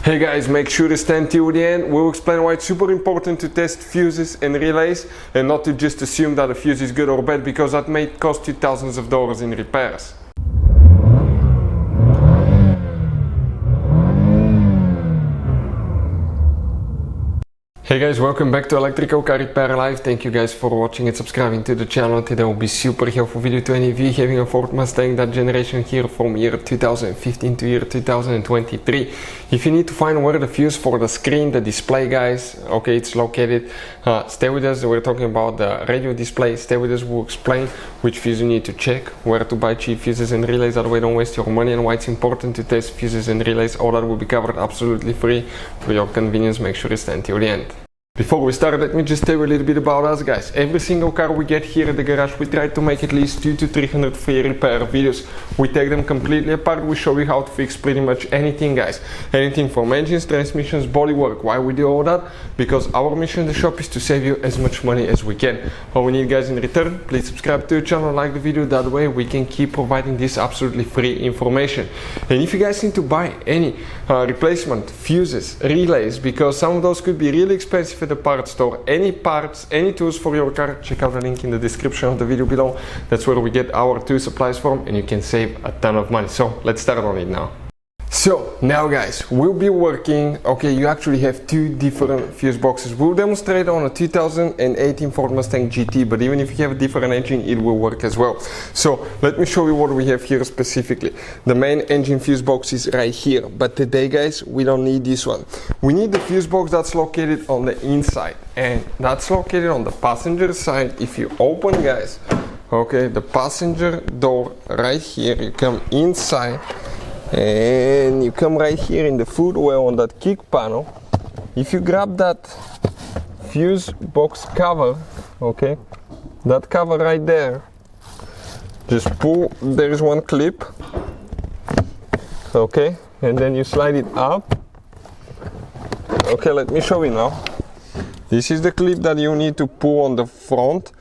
Hey guys, make sure to stand till the end. We'll explain why it's super important to test fuses and relays and not to just assume that a fuse is good or bad, because that may cost you thousands of dollars in repairs. Hey guys, welcome back to Electrical Car Repair Live. Thank you guys for watching and subscribing to the channel. Today will be super helpful video to any of you having a Ford Mustang, that generation here from year 2015 to year 2023. If you need to find where the fuse for the screen, the display guys, okay, it's located, stay with us. We're talking about the radio display. Stay with us, we'll explain which fuse you need to check, where to buy cheap fuses and relays, that way don't waste your money, and why it's important to test fuses and relays. All that will be covered absolutely free for your convenience. Make sure you stand till the end. Before we start, let me just tell you a little bit about us guys. Every single car we get here at the garage, we try to make at least 200 to 300 free repair videos. We take them completely apart, we show you how to fix pretty much anything guys. Anything from engines, transmissions, bodywork. Why we do all that? Because our mission in the shop is to save you as much money as we can. All we need guys in return, please subscribe to the channel, like the video, that way we can keep providing this absolutely free information. And if you guys need to buy any replacement fuses, relays, because some of those could be really expensive at the parts store, any parts, any tools for your car, check out the link in the description of the video below. That's where we get our tool supplies from, and you can save a ton of money. So let's start on it now. So now guys, we'll be working, okay, you actually have two different fuse boxes. We'll demonstrate on a 2018 Ford Mustang GT, but even if you have a different engine, it will work as well. So let me show you what we have here specifically. The main engine fuse box is right here, but today guys, we don't need this one. We need the fuse box that's located on the inside, and that's located on the passenger side. If you open guys, okay, the passenger door right here, you come inside, and you come right here in the footwell on that kick panel. If you grab that fuse box cover, okay, that cover right there, just pull, there is one clip, okay, and then you slide it up. Okay, let me show you now. This is the clip that you need to pull on the front.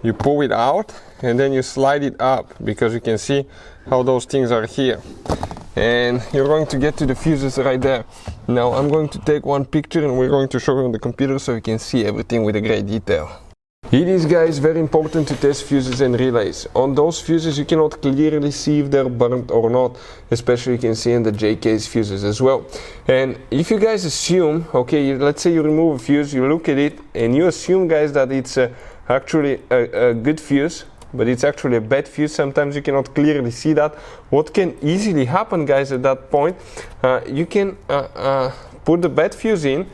You pull it out and then you slide it up, because you can see how those things are here. And you're going to get to the fuses right there. Now I'm going to take one picture and we're going to show you on the computer so you can see everything with a great detail. It is guys very important to test fuses and relays. On those fuses you cannot clearly see if they're burnt or not, especially you can see in the J-case fuses as well. And if you guys assume, okay, let's say you remove a fuse, you look at it and you assume guys that it's actually a good fuse, but it's actually a bad fuse. Sometimes you cannot clearly see that. What can easily happen guys at that point, you can put the bad fuse in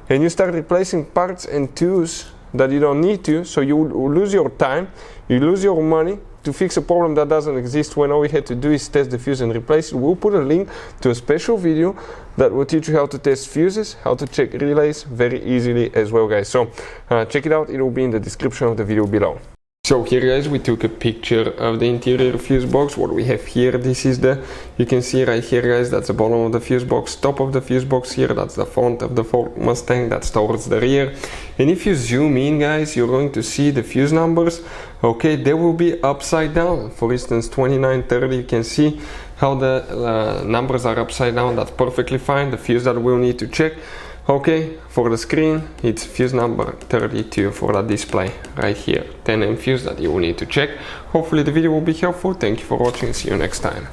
and you start replacing parts and tools that you don't need to, so you lose your time, you lose your money to fix a problem that doesn't exist, when all we had to do is test the fuse and replace it. We'll put a link to a special video that will teach you how to test fuses, how to check relays very easily as well guys. So check it out, it will be in the description of the video below. So here guys, we took a picture of the interior fuse box. What we have here, this is the, you can see right here guys, that's the bottom of the fuse box, top of the fuse box here, that's the front of the Ford Mustang, that's towards the rear. And if you zoom in guys, you're going to see the fuse numbers, okay, they will be upside down. For instance 2930, you can see how the numbers are upside down. That's perfectly fine. The fuse that we'll need to check, okay, for the screen, it's fuse number 32 for that display right here. 10M fuse that you will need to check. Hopefully the video will be helpful. Thank you for watching. See you next time.